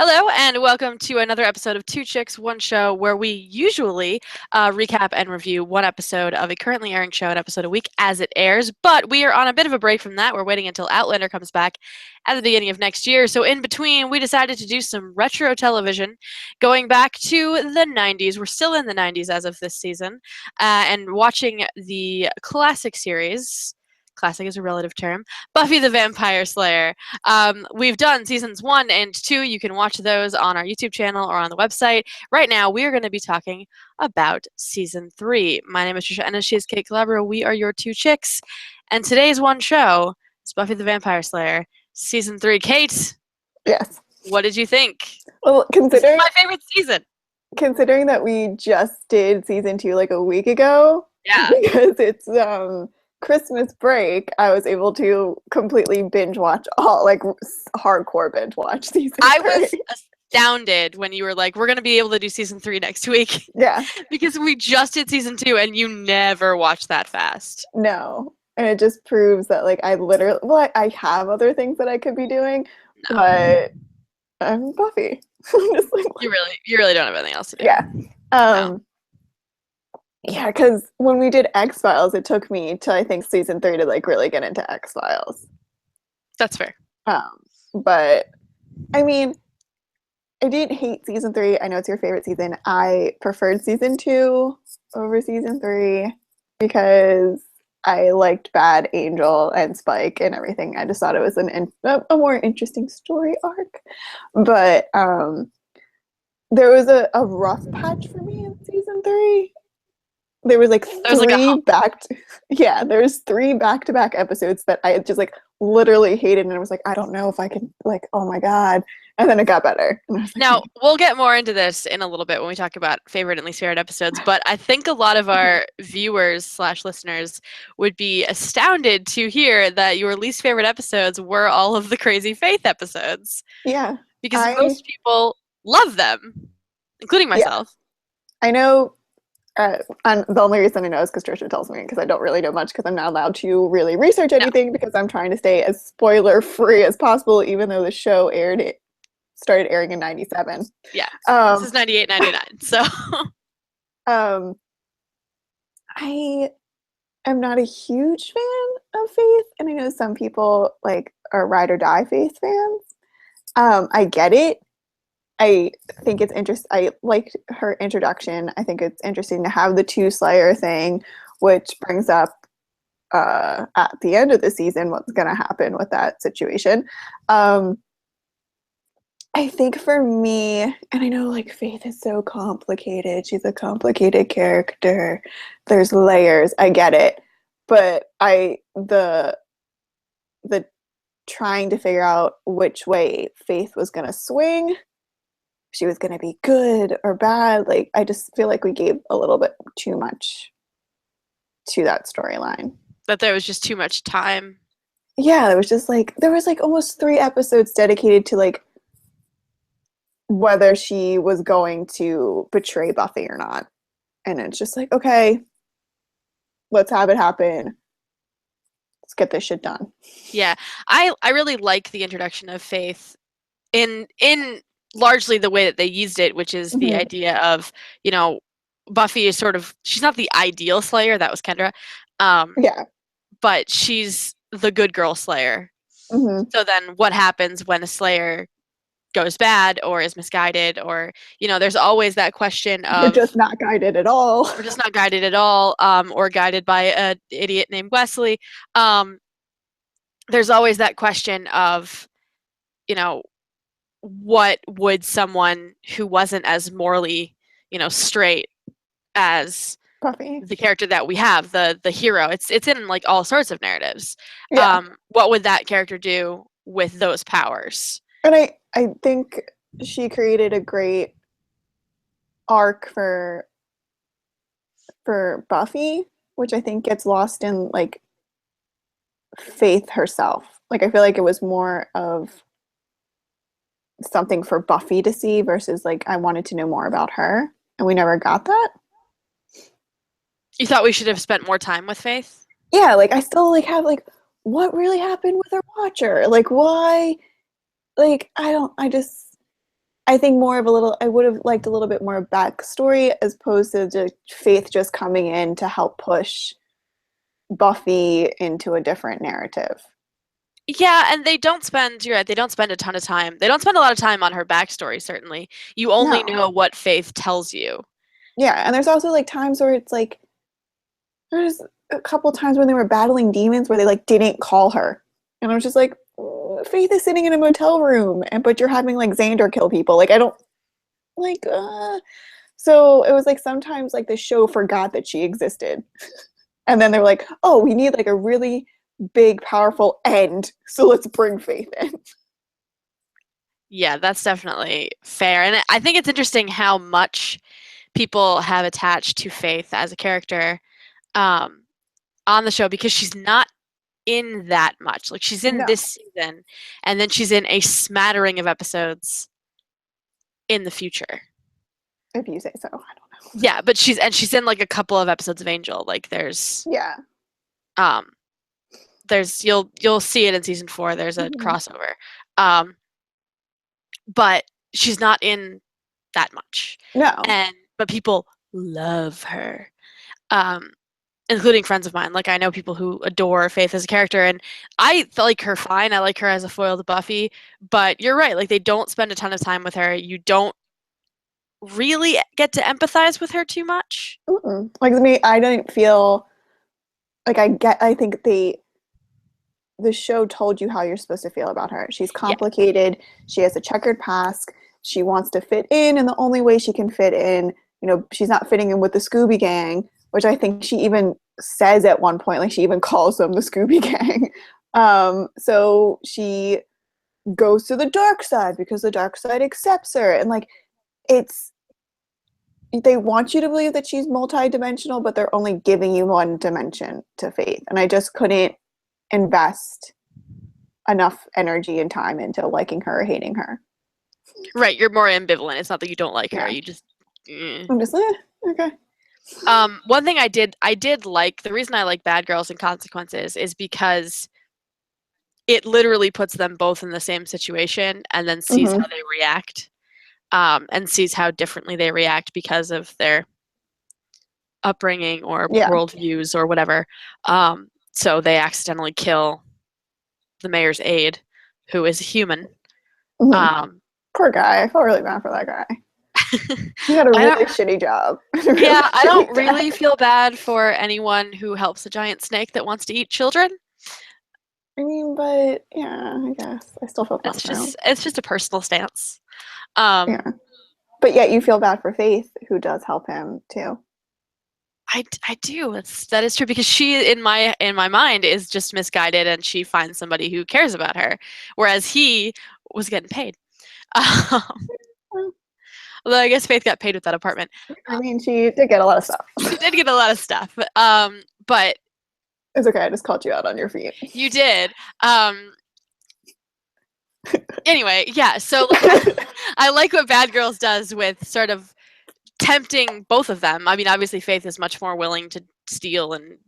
Hello, and welcome to another episode of Two Chicks, One Show, where we usually recap and review one episode of a currently airing show, an episode a week as it airs. But we are on a bit of a break from that. We're waiting until Outlander comes back at the beginning of next year. So, in between, we decided to do some retro television, going back to the 90s. We're still in the 90s as of this season, and watching the classic series. Classic is a relative term. Buffy the Vampire Slayer. We've done seasons 1 and 2. You can watch those on our YouTube channel or on the website. Right now, we are going to be talking about season 3. My name is Tricia and she is Kait Calabro. We are your two chicks. And today's one show is Buffy the Vampire Slayer, season 3. Kait, Yes. what did you think? Well, This is my favorite season. considering that we just did season 2 like a week ago, Yeah. because it's Christmas break, I was able to completely binge watch hardcore binge watch season 3. I was astounded when you were like, we're going to be able to do season 3 next week. Yeah. Because we just did season 2 and you never watched that fast. No. And it just proves that I have other things that I could be doing, but I'm Buffy. Just you really don't have anything else to do. Yeah. No. Yeah, because when we did X-Files, it took me to, I think, season 3 to really get into X-Files. That's fair. But I mean, I didn't hate season 3. I know it's your favorite season. I preferred season 2 over season 3 because I liked Bad Angel and Spike and everything. I just thought it was a more interesting story arc. But there was a rough patch for me in season 3. There was there's 3 back-to-back episodes that I just literally hated, and I was like, I don't know if I can, oh my god. And then it got better. Now, we'll get more into this in a little bit when we talk about favorite and least favorite episodes, but I think a lot of our viewers/listeners would be astounded to hear that your least favorite episodes were all of the Crazy Faith episodes. Yeah. Because most people love them, including myself. Yeah. I know. And the only reason I know is because Tricia tells me, because I don't really know much, because I'm not allowed to really research anything because I'm trying to stay as spoiler-free as possible, even though the show started airing in 97. Yeah, this is 98, 99, so. I am not a huge fan of Faith, and I know some people are ride or die Faith fans. I get it. I think it's interesting. I liked her introduction. I think it's interesting to have the 2 Slayer thing, which brings up at the end of the season what's going to happen with that situation. I think for me, and I know Faith is so complicated. She's a complicated character. There's layers. I get it. But the trying to figure out which way Faith was going to swing, she was going to be good or bad. I just feel like we gave a little bit too much to that storyline. That there was just too much time. Yeah, there was almost 3 episodes dedicated to whether she was going to betray Buffy or not. And it's just okay, let's have it happen. Let's get this shit done. Yeah, I really like the introduction of Faith in largely the way that they used it, which is the idea of, Buffy is she's not the ideal Slayer, that was Kendra. Yeah. But she's the good girl Slayer. Mm-hmm. So then what happens when a Slayer goes bad or is misguided, or, there's always that question of... We're just not guided at all. We're just not guided at all, or guided by an idiot named Wesley. There's always that question of, what would someone who wasn't as morally, straight as Buffy, the character that we have, the hero, it's in all sorts of narratives. Yeah. What would that character do with those powers? And I think she created a great arc for Buffy, which I think gets lost in Faith herself. I feel like it was more of something for Buffy to see versus I wanted to know more about her, and we never got that. You thought we should have spent more time with Faith? Yeah, I still have what really happened with her watcher? Why? I I think I would have liked a little bit more backstory as opposed to just Faith just coming in to help push Buffy into a different narrative. Yeah, and you're right, they don't spend a ton of time. They don't spend a lot of time on her backstory, certainly. You only No. know what Faith tells you. Yeah, and there's also like times where it's like there's a couple times when they were battling demons where they like didn't call her. And I was just like, Faith is sitting in a motel room but you're having like Xander kill people. Like I don't like so it was like sometimes like the show forgot that she existed. And then they're like, oh, we need like a really big, powerful end. So let's bring Faith in. Yeah, that's definitely fair. And I think it's interesting how much people have attached to Faith as a character um, on the show because she's not in that much. Like she's in No, this season, and then she's in a smattering of episodes in the future. if you say so. I don't know. Yeah, but she's in like a couple of episodes of Angel. Like Yeah. um you'll see it in season 4. There's a Mm-hmm. crossover. Um, but she's not in that much. No. But people love her. Um, including friends of mine. Like I know people who adore Faith as a character, and I like her fine. I like her as a foil to Buffy, but you're right. Like they don't spend a ton of time with her. You don't really get to empathize with her too much. Mm-mm. Like me, I didn't feel like I think the show told you how you're supposed to feel about her. She's Yeah, complicated. She has a checkered past. She wants to fit in, and the only way she can fit in, she's not fitting in with the Scooby Gang, which I think she even says at one point, like she even calls them the Scooby Gang. So she goes to the dark side because the dark side accepts her, and like it's they want you to believe that she's multidimensional, but they're only giving you one dimension to Faith, and I just couldn't invest enough energy and time into liking her or hating her. right. You're more ambivalent. It's not that you don't like her. Yeah. You just. I'm just okay. One thing I did like, the reason I like Bad Girls and Consequences is because it literally puts them both in the same situation and then sees Mm-hmm. how they react, and sees how differently they react because of their upbringing or Yeah. worldviews or whatever. So they accidentally kill the mayor's aide, who is a human. Mm-hmm. Um, Poor guy. I felt really bad for that guy. He had a I really don't. shitty job. A really Yeah, I don't shitty really dad. feel bad for anyone who helps a giant snake that wants to eat children. I mean, but yeah, I guess I still feel bad It's for him. just a personal stance. Um, Yeah, but yet you feel bad for Faith, who does help him too. I do. That is true because she in my mind is just misguided and she finds somebody who cares about her, whereas he was getting paid. Um, Well, although I guess Faith got paid with that apartment. I mean, she did get a lot of stuff. She did get a lot of stuff, but It's okay. I just called you out on your feet. you did. Anyway, yeah. So like, I like what Bad Girls does with sort of tempting both of them. I mean, obviously Faith is much more willing to steal and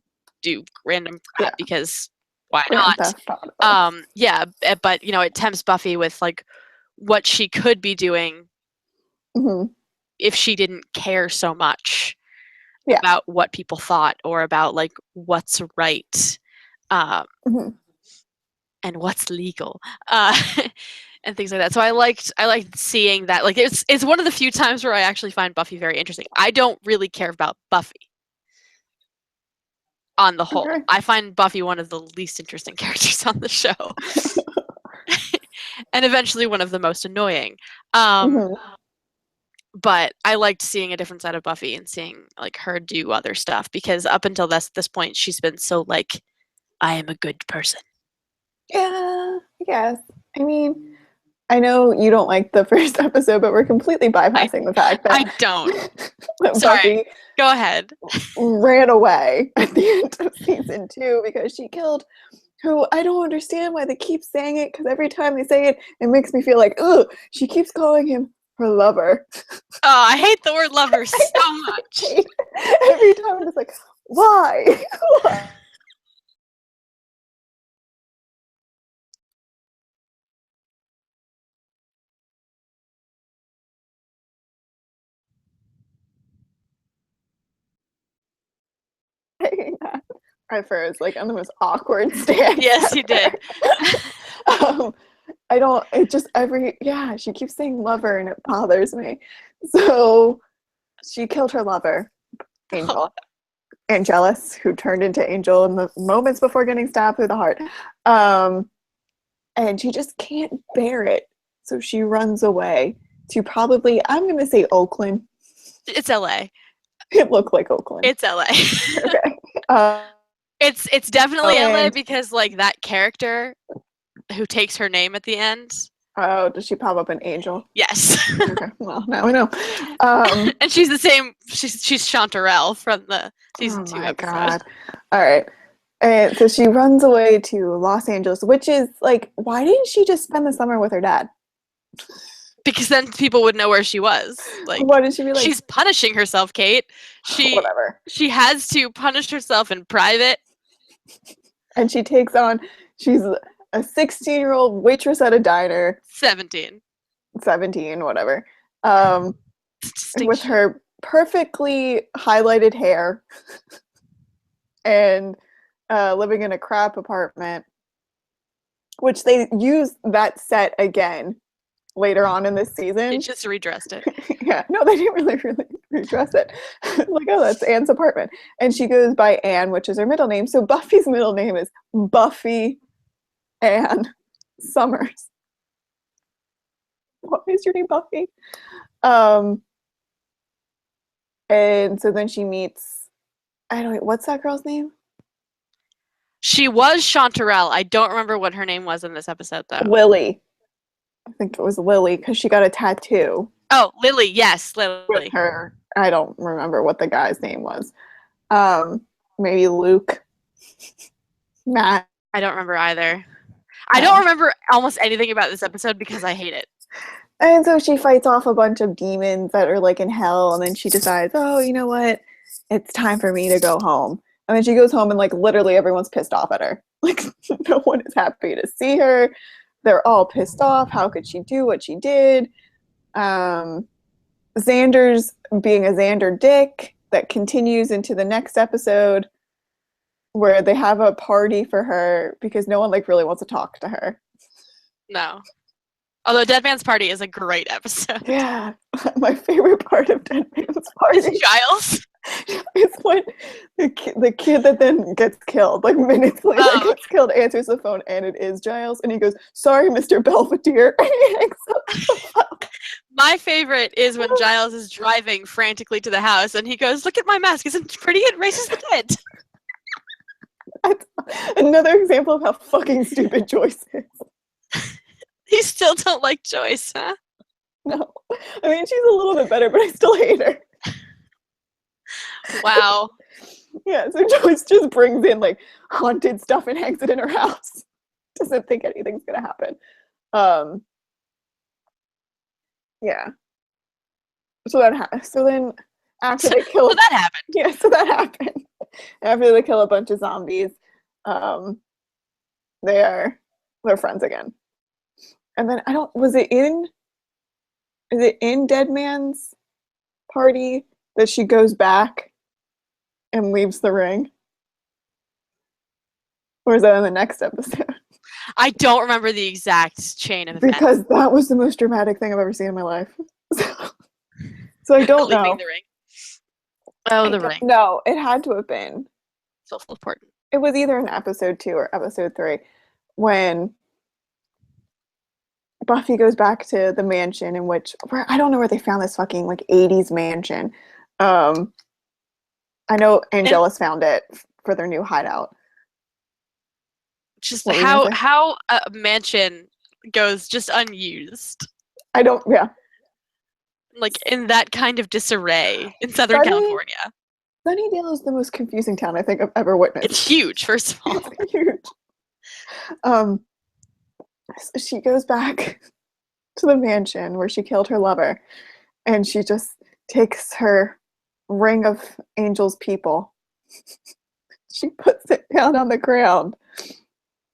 do random Yeah, crap because why Grand not? Theft Auto. Yeah, but it tempts Buffy with like what she could be doing Mm-hmm. if she didn't care so much Yeah. about what people thought or about like what's right, um, Mm-hmm. and what's legal. Uh, and things like that. So I liked seeing that. Like it's one of the few times where I actually find Buffy very interesting. I don't really care about Buffy on the whole. Okay. I find Buffy one of the least interesting characters on the show, and eventually one of the most annoying. Um, Mm-hmm. but I liked seeing a different side of Buffy and seeing like her do other stuff because up until this point she's been so like I am a good person. Yeah, I guess. I mean, I know you don't like the first episode, but we're completely I bypassing the fact I that, don't. that Sorry. Buffy Go ahead. ran away at the end of season 2 because she killed who I don't understand why they keep saying it because every time they say it, it makes me feel like, ugh, she keeps calling him her lover. Oh, I hate the word lover so much. Every time I'm just like, why? Why? saying that. I froze like on the most awkward stance. Yes, you did. She keeps saying lover and it bothers me. So she killed her lover, Angel. Angelus, who turned into Angel in the moments before getting stabbed through the heart. And she just can't bear it. So she runs away to probably, I'm going to say Oakland. It's LA. It looked like Oakland. It's LA. Okay. It's definitely LA because like that character who takes her name at the end. Oh, does she pop up an Angel? Yes. Okay. Well, now we know. And she's the same. She's Chanterelle from the season 2 episode. God. All right. And so she runs away to Los Angeles, which is like, why didn't she just spend the summer with her dad? Because then people would know where she was. Like, why did she be like? She's punishing herself, Kait. Whatever. She has to punish herself in private. And she takes on. She's a 16-year-old waitress at a diner. 17, whatever. With her perfectly highlighted hair and living in a crap apartment, which they use that set again later on in this season. They just redressed it. Yeah, no, they didn't really redress it. Like, oh, that's Anne's apartment. And she goes by Anne, which is her middle name. So Buffy's middle name is Buffy Anne Summers. What is your name, Buffy? And so then she meets, what's that girl's name? She was Chanterelle. I don't remember what her name was in this episode, though. Lily. I think it was Lily, because she got a tattoo. Oh, Lily. Yes, Lily. With her. I don't remember what the guy's name was. Maybe Luke. Matt. I don't remember either. I don't remember almost anything about this episode because I hate it. And so she fights off a bunch of demons that are like in hell, and then she decides, oh, you know what? It's time for me to go home. And then she goes home and like literally everyone's pissed off at her. Like no one is happy to see her. They're all pissed off. How could she do what she did? Xander's being a Xander dick that continues into the next episode where they have a party for her because no one like really wants to talk to her. No. Although Dead Man's Party is a great episode. Yeah. My favorite part of Dead Man's Party is Giles. It's when the kid that then gets killed, like minutes later gets killed, answers the phone, and it is Giles, and he goes, "Sorry, Mr. Belvedere," and he hangs up the phone. My favorite is when Giles is driving frantically to the house, and he goes, "Look at my mask, isn't it pretty? It raises the dead." That's another example of how fucking stupid Joyce is. You still don't like Joyce, huh? No. I mean, she's a little bit better, but I still hate her. Wow. Yeah, so Joyce just brings in like haunted stuff and hangs it in her house. Doesn't think anything's gonna happen. Yeah. So then after they kill so that happened. Yeah, so that happened. After they kill a bunch of zombies, they're friends again. And then is it in Dead Man's Party that she goes back and leaves the ring? Or is that in the next episode? I don't remember the exact chain of events. Because that was the most dramatic thing I've ever seen in my life. So I don't know. The ring. Oh, the ring. No, it had to have been. So important. It was either in episode 2 or episode 3 when Buffy goes back to the mansion I don't know where they found this fucking like 80s mansion. I know Angelus found it for their new hideout. Just how a mansion goes just unused. Yeah. Like in that kind of disarray in Southern California. Sunnydale is the most confusing town I think I've ever witnessed. It's huge, first of all. It's huge. She goes back to the mansion where she killed her lover, and she just takes her ring of Angel's people. She puts it down on the ground,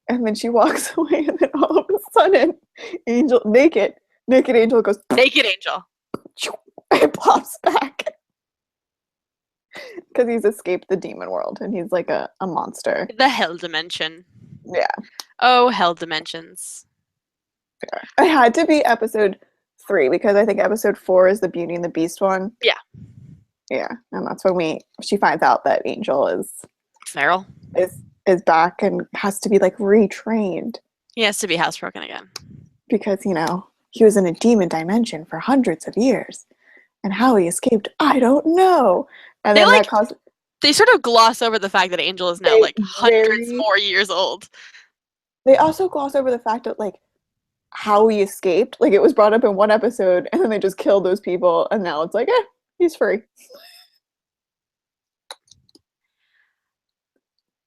and then she walks away, and then all of a sudden, naked Angel goes, Naked Angel. And pops back. Because he's escaped the demon world and he's like a monster. The hell dimension. Yeah. Oh, hell dimensions. It had to be episode 3 because I think episode 4 is the Beauty and the Beast one. Yeah. Yeah, and that's when she finds out that Angel is feral. Is back and has to be like retrained. He has to be housebroken again. Because, he was in a demon dimension for hundreds of years. And how he escaped, I don't know. And then they sort of gloss over the fact that Angel is now hundreds more years old. They also gloss over the fact that how he escaped. It was brought up in one episode and then they just killed those people and now it's he's free.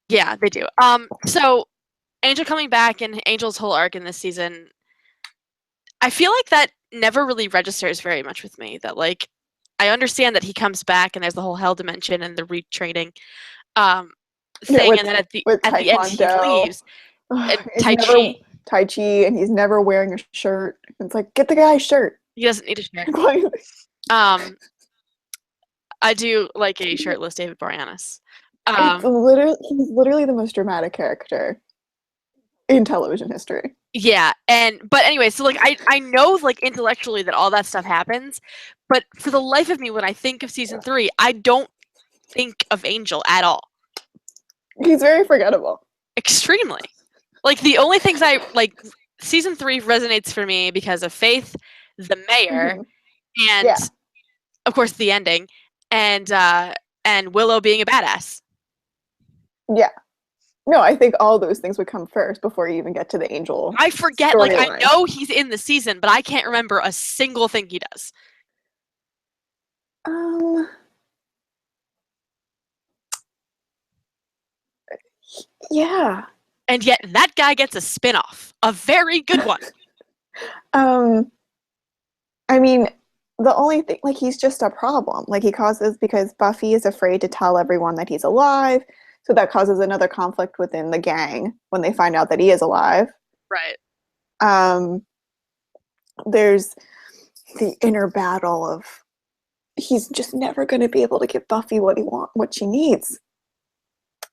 Yeah, they do. So Angel coming back and Angel's whole arc in this season, I feel like that never really registers very much with me. That I understand that he comes back and there's the whole hell dimension and the retraining thing, and then at the end he leaves. Tai Chi, and he's never wearing a shirt. It's get the guy a shirt. He doesn't need a shirt. I do like a shirtless David Boreanaz. He's literally the most dramatic character in television history. Yeah, but anyway, so I know intellectually that all that stuff happens, but for the life of me, when I think of season 3, I don't think of Angel at all. He's very forgettable. Extremely. The only things season 3 resonates for me because of Faith, the mayor, and of course the ending, and Willow being a badass. Yeah. No, I think all those things would come first before you even get to the Angel. I forget, I know he's in the season, but I can't remember a single thing he does. Yeah. And yet that guy gets a spin-off. A very good one. I mean, the only thing, he's just a problem. He causes, because Buffy is afraid to tell everyone that he's alive, so that causes another conflict within the gang when they find out that he is alive. Right. There's the inner battle of he's just never going to be able to give Buffy what she needs.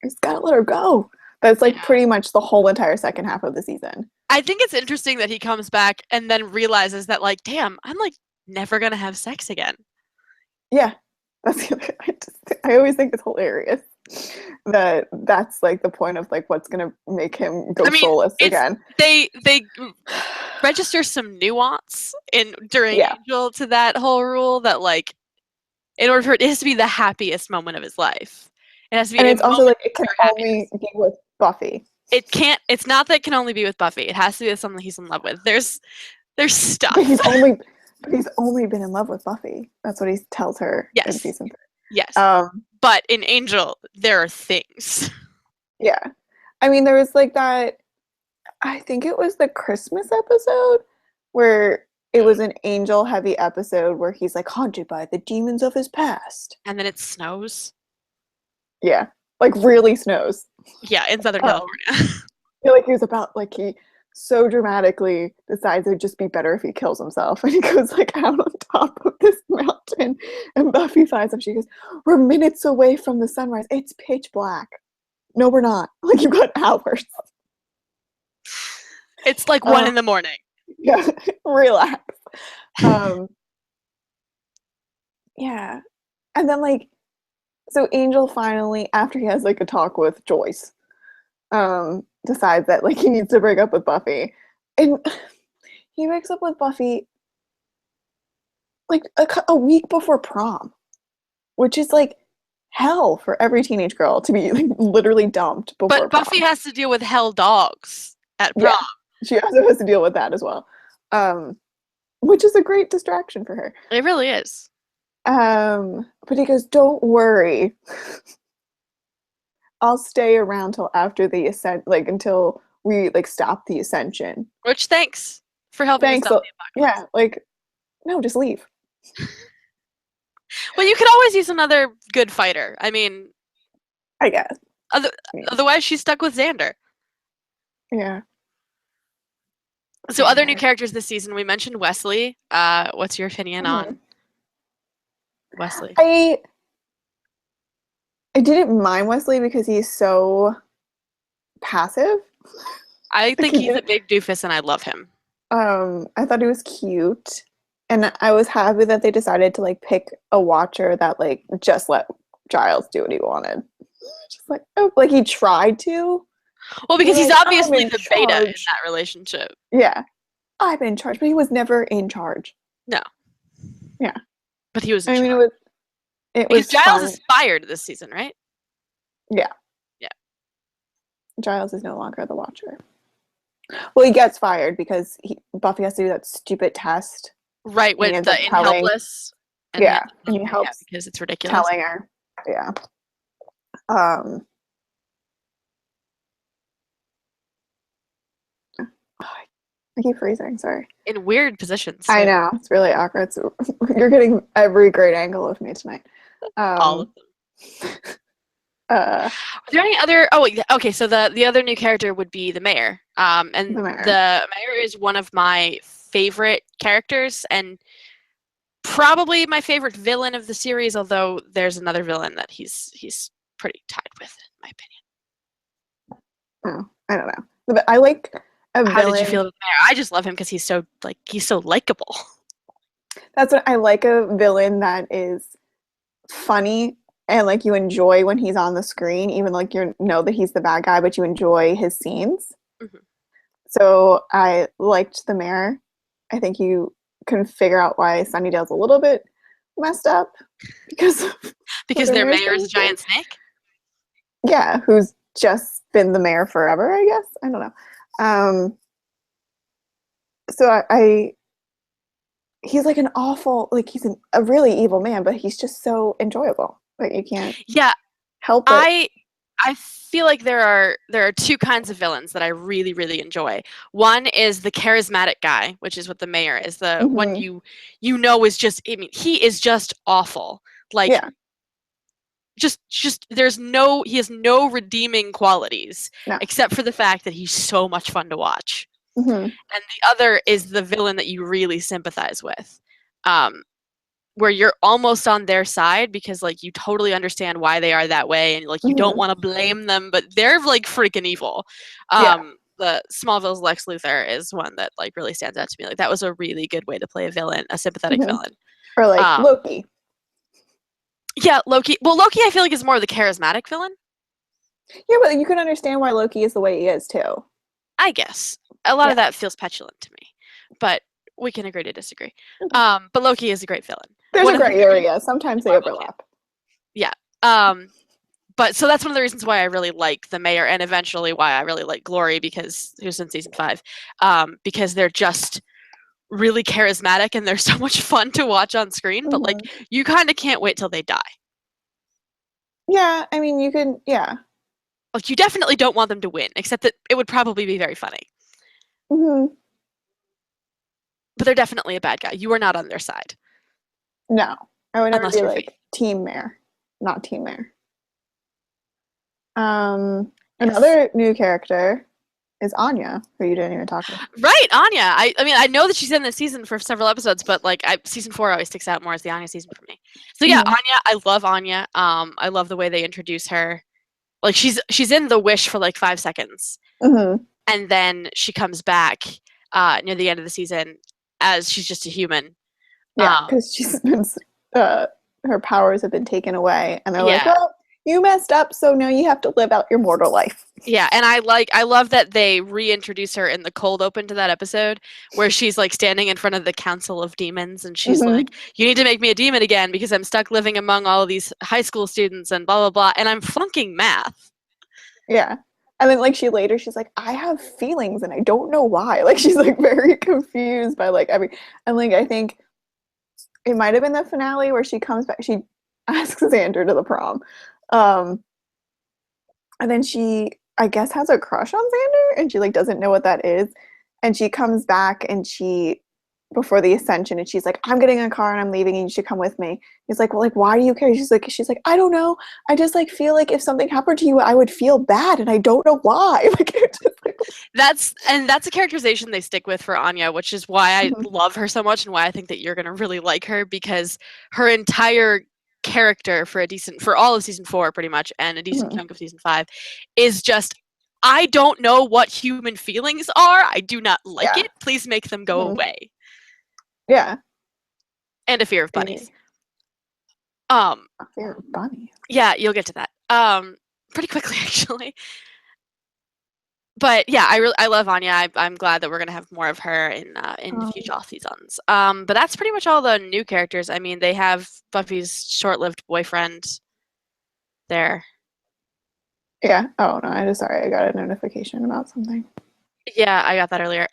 He's got to let her go. That's pretty much the whole entire second half of the season. I think it's interesting that he comes back and then realizes that damn, I'm never going to have sex again. Yeah. I always think it's hilarious that's the point of what's gonna make him go soulless again. They register some nuance during Angel to that whole rule that in order for it has to be the happiest moment of his life, it has to be. And it's also it can only be with Buffy. It's not that it can only be with Buffy. It has to be with someone he's in love with. There's stuff. But he's only been in love with Buffy. That's what he tells her in season 3. Yes. But in Angel, there are things. Yeah. I mean, there was that, I think it was the Christmas episode where it was an Angel-heavy episode where he's haunted by the demons of his past. And then it snows. Yeah. Really snows. Yeah, in Southern California. I feel he was about, he so dramatically decides it would just be better if he kills himself. And he goes out on top of this mountain and Buffy finds him. She goes, "We're minutes away from the sunrise. It's pitch black." No, we're not. You've got hours. It's 1 in the morning. Yeah, relax. Yeah. And then so Angel finally, after he has a talk with Joyce, decides that he needs to break up with Buffy, and he breaks up with Buffy a week before prom, which is hell for every teenage girl to be literally dumped before prom. But Buffy has to deal with hell dogs at prom. Yeah, she also has to deal with that as well, which is a great distraction for her. It really is. But he goes, "Don't worry. I'll stay around till after the ascent, until we stop the ascension." Which thanks for helping us stop the apocalypse. Yeah, no, just leave. Well, you could always use another good fighter. I mean, I guess. Otherwise, she's stuck with Xander. Yeah. So, other new characters this season, we mentioned Wesley. What's your opinion on Wesley? I didn't mind Wesley because he's so passive. I Like, think he's a big doofus, and I love him. I thought he was cute, and I was happy that they decided to like pick a watcher that like just let Giles do what he wanted. Just like, oh, like he tried to. Well, because he's Like, obviously I'm in the beta in charge. that relationship. Yeah, I'm in charge, but he was never in charge. No. Yeah, But he was in I mean, charge. it Because was Giles fun. is fired this season, right? Yeah, Yeah. Giles is no longer the watcher. Well, he gets fired because Buffy has to do that stupid test. Right, And he with ends the up in telling, helpless. And yeah, and he yeah, helps because it's ridiculous. telling her, yeah. I keep freezing. Sorry. In weird positions. I Too. know it's really awkward. So you're getting every great angle of me tonight. All of them. Are there any other? Oh, okay. So the other new character would be the mayor. And the mayor. the mayor is one of my favorite characters, and probably my favorite villain of the series. Although there's another villain that he's pretty tied with, in my opinion. Oh, I don't know. But I like a How villain. did you feel with the mayor? I just love him because he's so likable. That's what I like, a villain that is funny and like you enjoy when he's on the screen, even like you know that he's the bad guy, but you enjoy his scenes. Mm-hmm. So I liked the mayor. I think you can figure out why Sunnydale's a little bit messed up because their mayor is a giant snake. Yeah, who's just been the mayor forever, I guess. I don't know. So I he's like an awful, like he's a really evil man, but he's just so enjoyable. Like you can't help it. I feel like there are two kinds of villains that I really, really enjoy. One is the charismatic guy, which is what the mayor is. The one you know is just, I mean, he is just awful. Like just he has no redeeming qualities except for the fact that he's so much fun to watch. And the other is the villain that you really sympathize with. Where you're almost on their side because like you totally understand why they are that way and like you don't want to blame them, but they're like freaking evil. The Smallville's Lex Luthor is one that like really stands out to me. Like that was a really good way to play a villain, a sympathetic villain. Or like Loki. Yeah, Loki. Well, Loki I feel like is more of the charismatic villain. Yeah, but you can understand why Loki is the way he is too. I guess. A lot of that feels petulant to me. But we can agree to disagree. But Loki is a great villain. There's a gray area. Sometimes they overlap. Yeah. But so that's one of the reasons why I really like the mayor and eventually why I really like Glory because who's in season 5. Because they're just really charismatic and they're so much fun to watch on screen. But like you kind of can't wait till they die. Yeah, I mean you can Like you definitely don't want them to win, except that it would probably be very funny. But they're definitely a bad guy. You are not on their side. No. I would never Unless be you're like team mayor. Not team mayor. Another new character is Anya, who you didn't even talk about. Right, Anya. I mean, I know that she's in this season for several episodes, but like season 4 always sticks out more as the Anya season for me. So yeah, Anya, I love Anya. I love the way they introduce her. Like she's in The Wish for like 5 seconds, and then she comes back near the end of the season as she's just a human. Yeah, because she's been her powers have been taken away, and they're like, "Well, you messed up, so now you have to live out your mortal life." Yeah, and I love that they reintroduce her in the cold open to that episode where she's like standing in front of the Council of Demons and she's like, "You need to make me a demon again because I'm stuck living among all of these high school students and blah blah blah, and I'm flunking math." Yeah. And then like she's like, "I have feelings and I don't know why." Like she's like very confused by like every, and like I think it might have been the finale where she comes back, she asks Xander to the prom. And then she, I guess, has a crush on Xander, and she like doesn't know what that is. And she comes back, and she, before the ascension, and she's like, "I'm getting in a car and I'm leaving, and you should come with me." He's like, "Well, like, why do you care?" She's like, "I don't know. I just like feel like if something happened to you, I would feel bad, and I don't know why." Like, that's a characterization they stick with for Anya, which is why I love her so much, and why I think that you're gonna really like her because her entire character for all of season 4 pretty much, and a decent Mhm. chunk of season 5, is just, I don't know what human feelings are. I do not like Yeah. it. Please make them go Mhm. away. Yeah. And a fear of bunnies. A fear of bunnies. Yeah, you'll get to that. Pretty quickly actually. But yeah, I love Anya. I'm glad that we're gonna have more of her in future seasons. But that's pretty much all the new characters. I mean, they have Buffy's short-lived boyfriend there. Yeah. Oh no, I got a notification about something. Yeah, I got that earlier.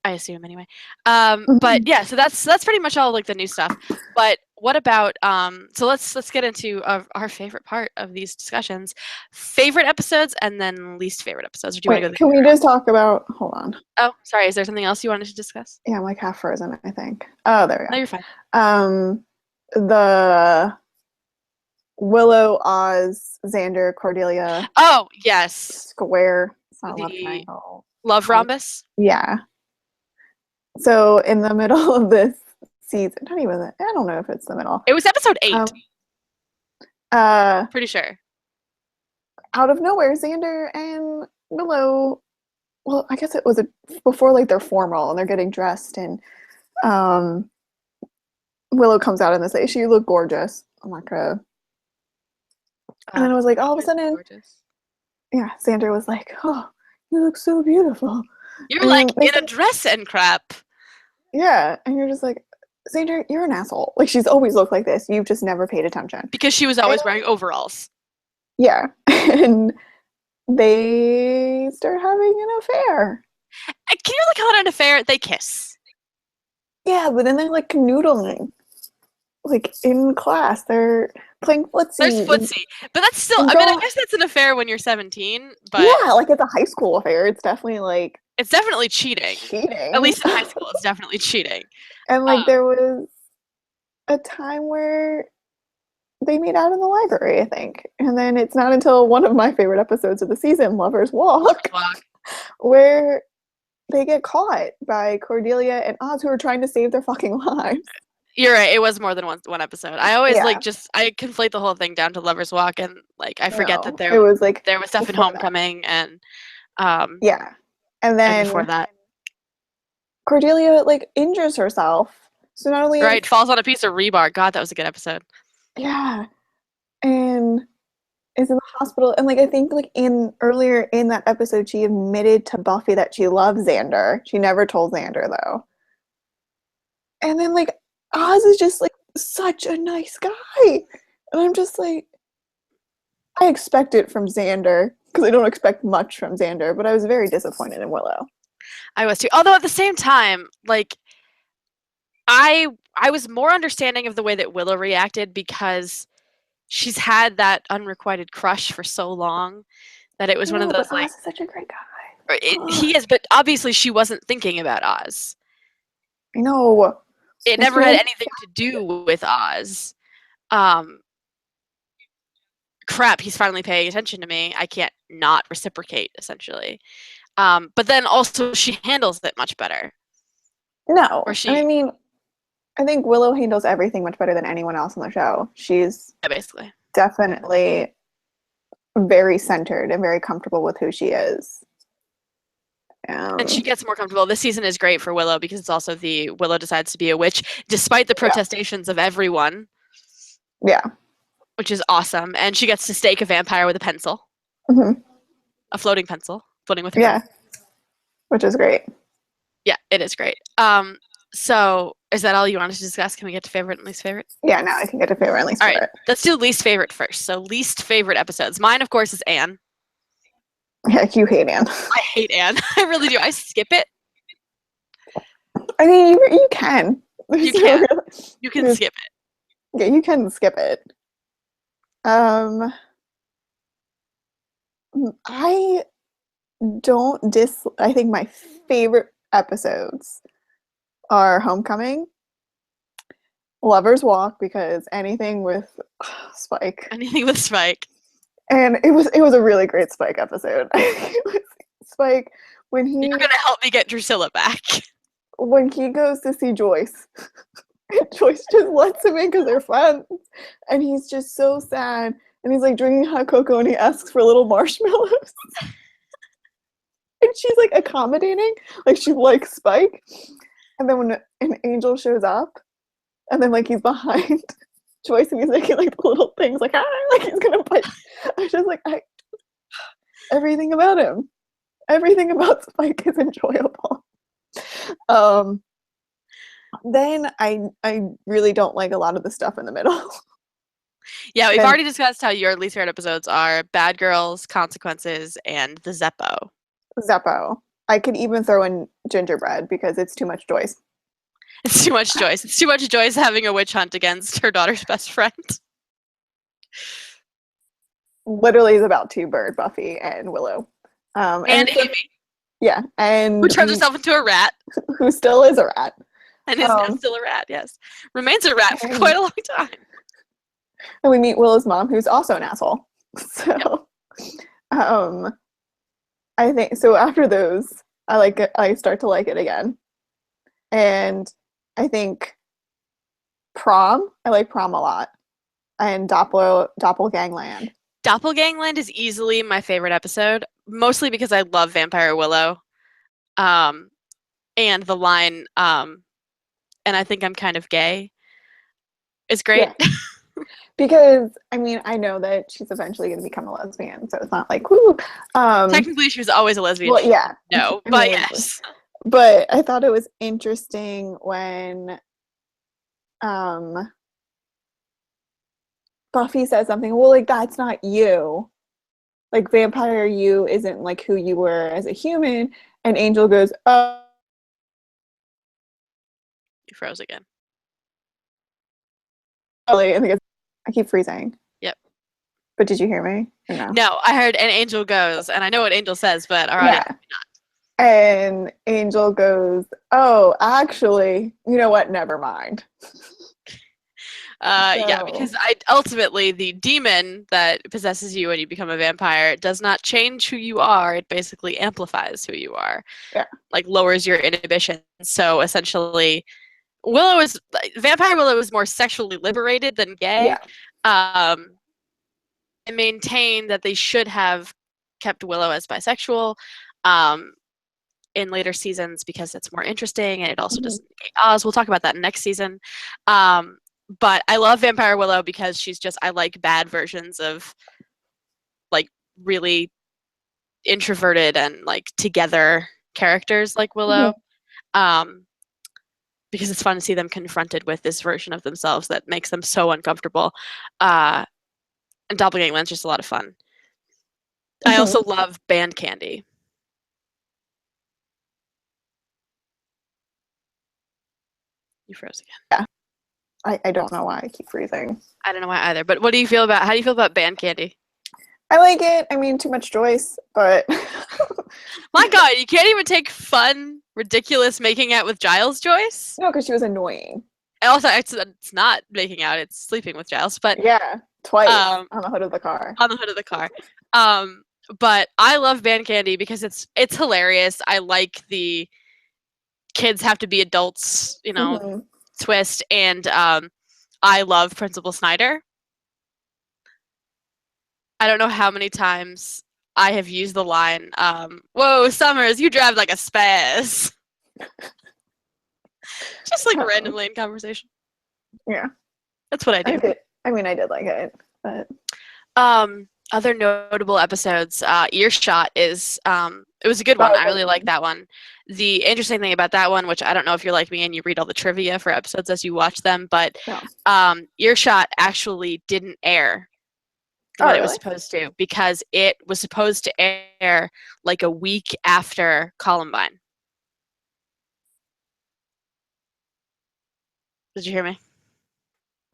I assume anyway. But yeah, so that's pretty much all like the new stuff. But what about so let's get into our favorite part of these discussions. Favorite episodes and then least favorite episodes. Or do you want to go Wait, can we just talk about? Hold on. Oh, sorry, is there something else you wanted to discuss? Yeah, I'm like half frozen, I think. Oh, there No, we you're fine. go. The Willow, Oz, Xander, Cordelia Oh, yes. square. It's not a love The triangle. love rhombus. Yeah. So in the middle of this season, not even I don't know if it's the middle. It was episode 8. Pretty sure. Out of nowhere, Xander and Willow. Well, I guess it was before like they're formal and they're getting dressed, and Willow comes out and they say, "She look gorgeous." I'm like, and then it was like all of a sudden, gorgeous. Yeah, Xander was like, "Oh, you look so beautiful." You're and like in a dress and crap. Yeah, and you're just like, Xander, you're an asshole. Like she's always looked like this. You've just never paid attention. Because she was always wearing overalls. Yeah, and they start having an affair. Can you really call it an affair? They kiss. Yeah, but then they're like canoodling. Like in class, they're playing footsie. There's footsie. But that's still, I mean, I guess that's an affair when you're 17, but... Yeah, like it's a high school affair. It's definitely like... It's definitely cheating. At least in high school, it's definitely cheating. And like there was a time where they meet out in the library, I think. And then it's not until one of my favorite episodes of the season, Lovers Walk, where they get caught by Cordelia and Oz, who are trying to save their fucking lives. You're right. It was more than one episode. I always I conflate the whole thing down to Lovers Walk, and like I forget that there was stuff in Homecoming and yeah, and then and before that, Cordelia like injures herself. So not only falls on a piece of rebar. God, that was a good episode. Yeah, and is in the hospital, and like I think like earlier in that episode, she admitted to Buffy that she loves Xander. She never told Xander though. And then like Oz is just like such a nice guy, and I'm just like, I expect it from Xander because I don't expect much from Xander, but I was very disappointed in Willow. I was too. Although at the same time, like I was more understanding of the way that Willow reacted because she's had that unrequited crush for so long that it was one of those like, Oz is such a great guy. He is, but obviously she wasn't thinking about Oz. I know. It never had anything to do with Oz. Crap, he's finally paying attention to me. I can't not reciprocate, essentially. But then also she handles it much better. No, I mean, I think Willow handles everything much better than anyone else on the show. She's basically definitely very centered and very comfortable with who she is. And she gets more comfortable. This season is great for Willow because it's also the Willow decides to be a witch, despite the protestations of everyone. Yeah. Which is awesome. And she gets to stake a vampire with a pencil. Mm-hmm. A floating pencil. Floating with her. Yeah. Which is great. Yeah, it is great. So is that all you wanted to discuss? Can we get to favorite and least favorite? Yeah, now I can get to favorite and least favorite. All right, let's do least favorite first. So least favorite episodes. Mine, of course, is Anne. Yeah, you hate Anne. I hate Anne. I really do. I skip it. I mean, you can. You can. You can skip it. Yeah, you can skip it. I think my favorite episodes are Homecoming, Lovers Walk, because anything with Spike. Anything with Spike. And it was a really great Spike episode. Spike, when he... You're going to help me get Drusilla back. When he goes to see Joyce. And Joyce just lets him in because they're friends. And he's just so sad. And he's like drinking hot cocoa and he asks for little marshmallows. And she's like accommodating. Like she likes Spike. And then when an angel shows up and then like he's behind Joyce and he's making like the little things like, like he's gonna bite. I was just like, everything about him. Everything about Spike is enjoyable. Then I really don't like a lot of the stuff in the middle. Yeah, we've already discussed how your least favorite episodes are Bad Girls, Consequences, and the Zeppo. Zeppo. I could even throw in Gingerbread because it's too much Joyce. It's too much Joyce. It's too much Joyce having a witch hunt against her daughter's best friend. Literally is about two bird, Buffy and Willow. And Amy. Yeah. And who turns herself into a rat. Who still is a rat. And is now still a rat, yes. Remains a rat for quite a long time. And we meet Willow's mom, who's also an asshole. So, yep. I think so. After those, I like it. I start to like it again, and I think Prom. I like Prom a lot, and Doppelgangland. Doppelgangland is easily my favorite episode, mostly because I love Vampire Willow, and the line, "and I think I'm kind of gay," is great. Yeah. Because, I mean, I know that she's eventually going to become a lesbian, so it's not like, woo. Technically, she was always a lesbian. Well, yeah. No, but yes. But I thought it was interesting when Buffy says something, well, like, that's not you. Like, vampire you isn't, like, who you were as a human. And Angel goes, oh. You froze again. I keep freezing. Yep. But did you hear me? Or no? No, I heard an Angel goes, and I know what Angel says, but all right. Yeah. And Angel goes, oh, actually, you know what? Never mind. Yeah, because ultimately the demon that possesses you when you become a vampire does not change who you are. It basically amplifies who you are. Yeah. Like lowers your inhibition. So essentially, Vampire Willow is more sexually liberated than gay. Yeah. I maintain that they should have kept Willow as bisexual in later seasons because it's more interesting and it also doesn't negate Oz. We'll talk about that next season. But I love Vampire Willow because I like bad versions of like really introverted and like together characters like Willow. Because it's fun to see them confronted with this version of themselves that makes them so uncomfortable. And Doppelgangland's just a lot of fun. I also love Band Candy. You froze again. Yeah. I don't know why I keep freezing. I don't know why either. But how do you feel about Band Candy? I like it. I mean, too much Joyce, but my God, you can't even take fun, ridiculous making out with Giles Joyce? No, because she was annoying. Also, it's not making out; it's sleeping with Giles. But yeah, twice on the hood of the car. On the hood of the car. But I love Band Candy because it's hilarious. I like the kids have to be adults, twist, and I love Principal Snyder. I don't know how many times I have used the line, whoa, Summers, you drive like a spaz. Just like randomly in conversation. Yeah. That's what I do. I did like it. But other notable episodes, Earshot is it was a good one. I really like that one. The interesting thing about that one, which I don't know if you're like me and you read all the trivia for episodes as you watch them, but Earshot actually didn't air when it was supposed to, because it was supposed to air like a week after Columbine. Did you hear me?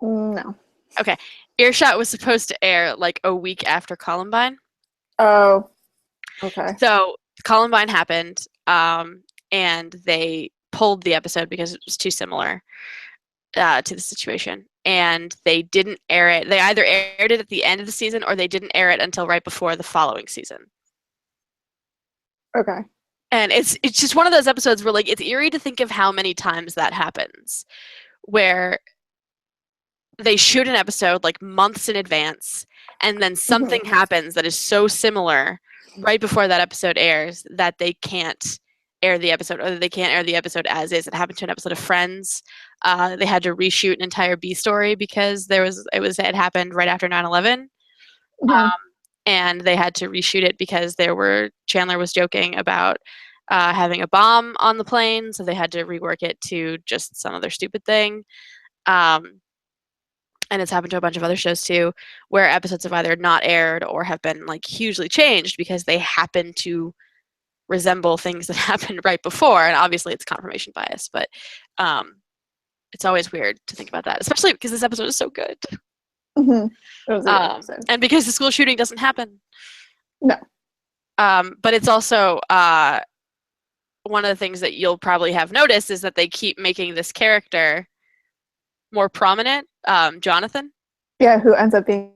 No. Okay. Earshot was supposed to air like a week after Columbine. Oh, okay. So Columbine happened, and they pulled the episode because it was too similar to the situation. And they didn't air it. They either aired it at the end of the season or they didn't air it until right before the following season. Okay. And it's just one of those episodes where like it's eerie to think of how many times that happens, where they shoot an episode like months in advance, and then something happens that is so similar right before that episode airs that they can't air the episode, or they can't air the episode as is. It happened to an episode of Friends. They had to reshoot an entire B story because it happened right after 9/11. And they had to reshoot it because Chandler was joking about having a bomb on the plane, so they had to rework it to just some other stupid thing. And it's happened to a bunch of other shows too, where episodes have either not aired or have been like hugely changed because they happen to resemble things that happened right before. And obviously it's confirmation bias, but it's always weird to think about that, especially because this episode is so good. It was a good episode. And because the school shooting doesn't happen. No. But it's also one of the things that you'll probably have noticed is that they keep making this character more prominent, Jonathan. Yeah, who ends up being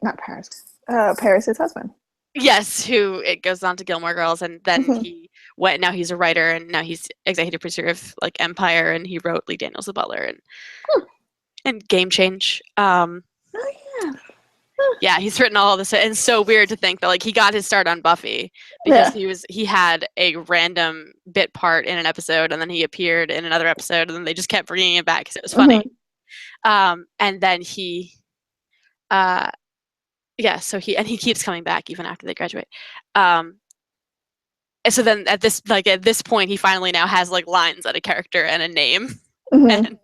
not Paris. Paris's husband. Yes, who it goes on to Gilmore Girls, and then now he's a writer, and now he's executive producer of like Empire, and he wrote Lee Daniels the Butler and Game Change. Oh yeah. Yeah, he's written all of this, and it's so weird to think that like he got his start on Buffy because he had a random bit part in an episode, and then he appeared in another episode, and then they just kept bringing him back because it was funny. And then so he keeps coming back even after they graduate. And so then at this point, he finally now has like lines and a character and a name. And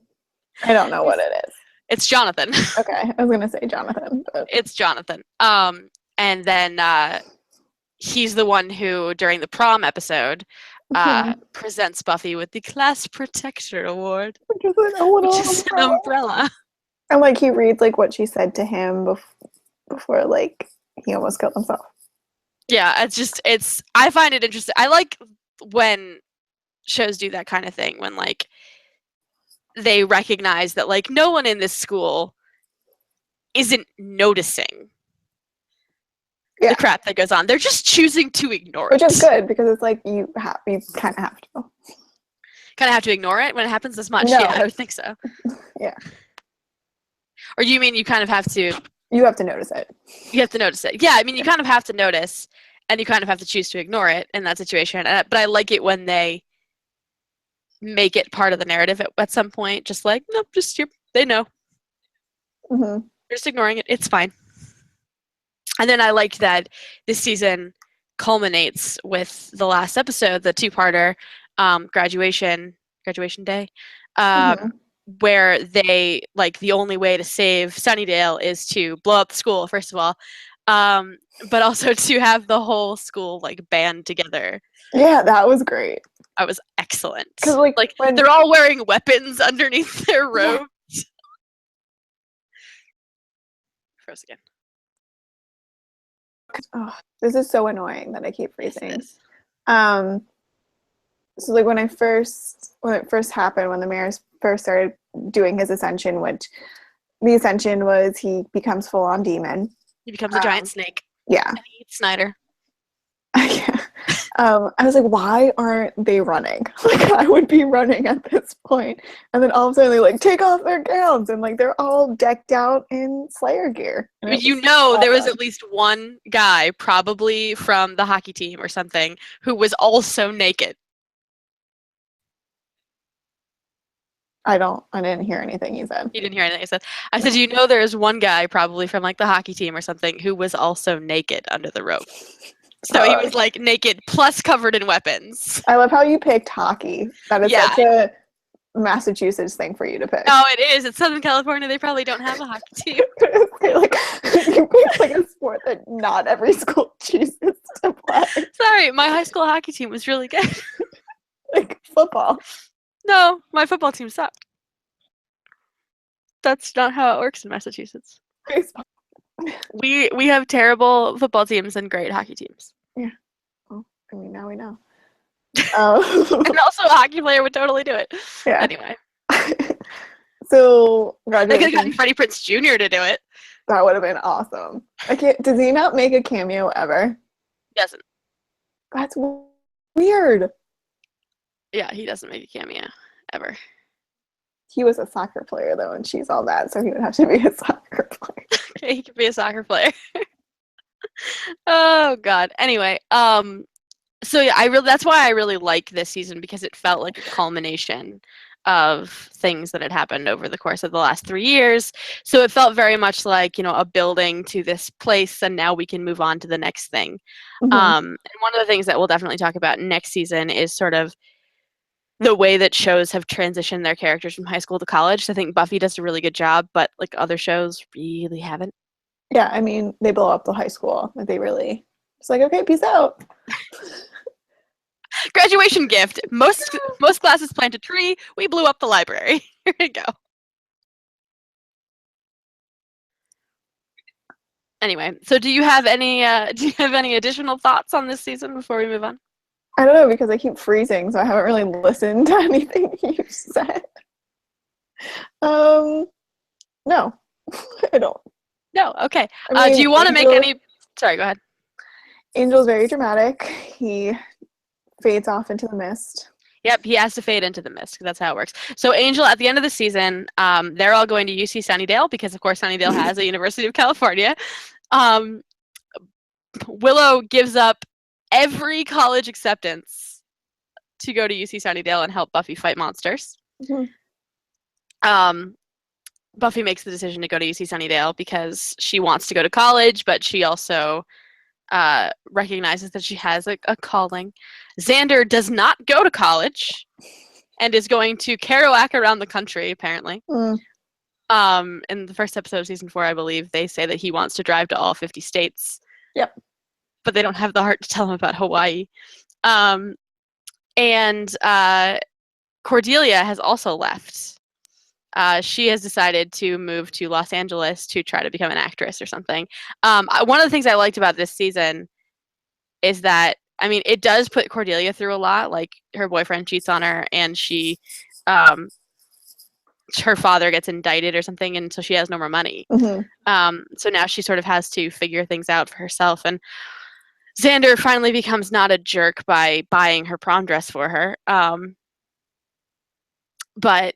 I don't know what it is. It's Jonathan. Okay, I was gonna say Jonathan. But... It's Jonathan. And then he's the one who, during the prom episode, presents Buffy with the Class Protector Award, which is an umbrella. And like he reads like what she said to him before like he almost killed himself. Yeah, I find it interesting. I like when shows do that kind of thing, when like they recognize that like no one in this school isn't noticing the crap that goes on. They're just choosing to ignore it. Which is good, because it's like you kind of have to. Kind of have to ignore it when it happens this much? No. Yeah, I would think so. Yeah. Or do you mean you kind of have to... You have to notice it. You have to notice it. Yeah, I mean, you kind of have to notice, and you kind of have to choose to ignore it in that situation. But I like it when they make it part of the narrative at some point. Just like, nope, they know. They're just ignoring it. It's fine. And then I liked that this season culminates with the last episode, the two-parter, graduation day, where they, like, the only way to save Sunnydale is to blow up the school, first of all, but also to have the whole school, like, band together. Yeah, that was great. That was excellent. Like they're all wearing weapons underneath their robes. Froze again. Oh, this is so annoying that I keep freezing. So like when it first happened, when the mayor first started doing his ascension, which the ascension was he becomes full on demon. He becomes a giant snake. Yeah. And he eats Snyder. Yeah. I was like, why aren't they running? Like, I would be running at this point. And then all of a sudden they like take off their gowns and like they're all decked out in Slayer gear. You know, there was at least one guy, probably from the hockey team or something, who was also naked. I didn't hear anything you said. You didn't hear anything I said. I said, you know, there's one guy probably from like the hockey team or something who was also naked under the rope. So he was like naked plus covered in weapons. I love how you picked hockey. That is such a Massachusetts thing for you to pick. No, it is. It's Southern California. They probably don't have a hockey team. Like, you picked like a sport that not every school chooses to play. Sorry, my high school hockey team was really good. Like football. No, my football team sucked. That's not how it works in Massachusetts. Baseball. We have terrible football teams and great hockey teams. Yeah. Well, I mean, now we know. And also a hockey player would totally do it. Yeah. Anyway. So, they could have gotten Freddie Prinze Jr. to do it. That would have been awesome. Does he not make a cameo ever? He doesn't. That's weird. Yeah, he doesn't make a cameo ever. He was a soccer player, though, and she's all that, so he would have to be a soccer player. Okay, he could be a soccer player. Oh God. Anyway, so yeah, that's why I really like this season, because it felt like a culmination of things that had happened over the course of the last 3 years. So it felt very much like, a building to this place, and now we can move on to the next thing. Mm-hmm. And one of the things that we'll definitely talk about next season is sort of the way that shows have transitioned their characters from high school to college. So I think Buffy does a really good job, but like other shows really haven't. Yeah, I mean, they blow up the high school. Like, they really, it's like, okay, peace out. Graduation gift. Most classes plant a tree. We blew up the library. Here we go. Anyway, so do you have any additional thoughts on this season before we move on? I don't know, because I keep freezing, so I haven't really listened to anything you've said. No, I don't. No. Okay. I mean, do you want to make any? Sorry. Go ahead. Angel's very dramatic. He fades off into the mist. Yep, he has to fade into the mist. That's how it works. So Angel, at the end of the season, they're all going to UC Sunnydale because, of course, Sunnydale has a University of California. Willow gives up every college acceptance to go to UC Sunnydale and help Buffy fight monsters. Mm-hmm. Buffy makes the decision to go to UC Sunnydale because she wants to go to college, but she also recognizes that she has a calling. Xander does not go to college and is going to Kerouac around the country, apparently. Mm. In the first episode of season 4, I believe, they say that he wants to drive to all 50 states. Yep. But they don't have the heart to tell him about Hawaii. And Cordelia has also left. She has decided to move to Los Angeles to try to become an actress or something. One of the things I liked about this season is that, I mean, it does put Cordelia through a lot. Like, her boyfriend cheats on her, and her father gets indicted or something, and so she has no more money. Mm-hmm. So now she sort of has to figure things out for herself. And Xander finally becomes not a jerk by buying her prom dress for her. But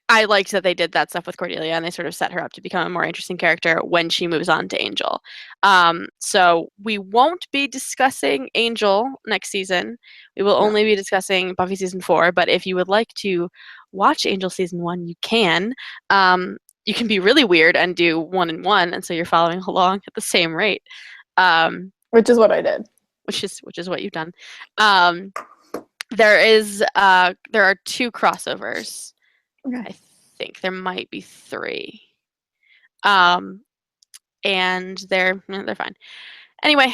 I liked that they did that stuff with Cordelia, and they sort of set her up to become a more interesting character when she moves on to Angel. So we won't be discussing Angel next season. We will only be discussing Buffy season 4. But if you would like to watch Angel season 1, you can. You can be really weird and do 1 and 1, and so you're following along at the same rate. Which is what I did. Which is what you've done. There are 2 crossovers. Okay. I think there might be 3. And they're fine. Anyway,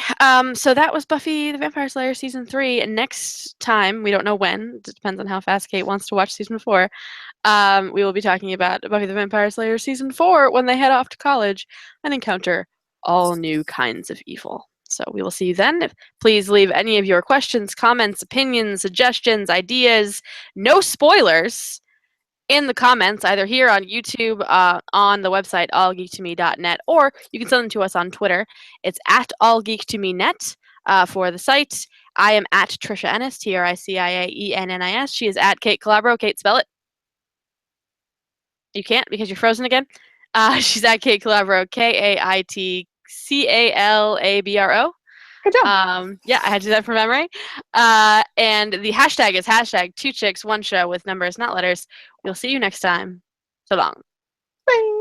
so that was Buffy the Vampire Slayer season 3. And next time, we don't know when, it depends on how fast Kate wants to watch season 4, we will be talking about Buffy the Vampire Slayer season 4 when they head off to college and encounter all new kinds of evil. So we will see you then. Please leave any of your questions, comments, opinions, suggestions, ideas, no spoilers, in the comments, either here on YouTube, on the website allgeektome.net, or you can send them to us on Twitter. It's at allgeektomenet for the site. I am at Tricia Ennis, TriciaEnnis. She is at Kait Calabro. Kate, spell it. You can't because you're frozen again. She's at Kait Calabro, KaitCalabro. Good job. Yeah, I had to do that from memory. And the hashtag is hashtag 2chicks1show with numbers, not letters. We'll see you next time. So long. Bye.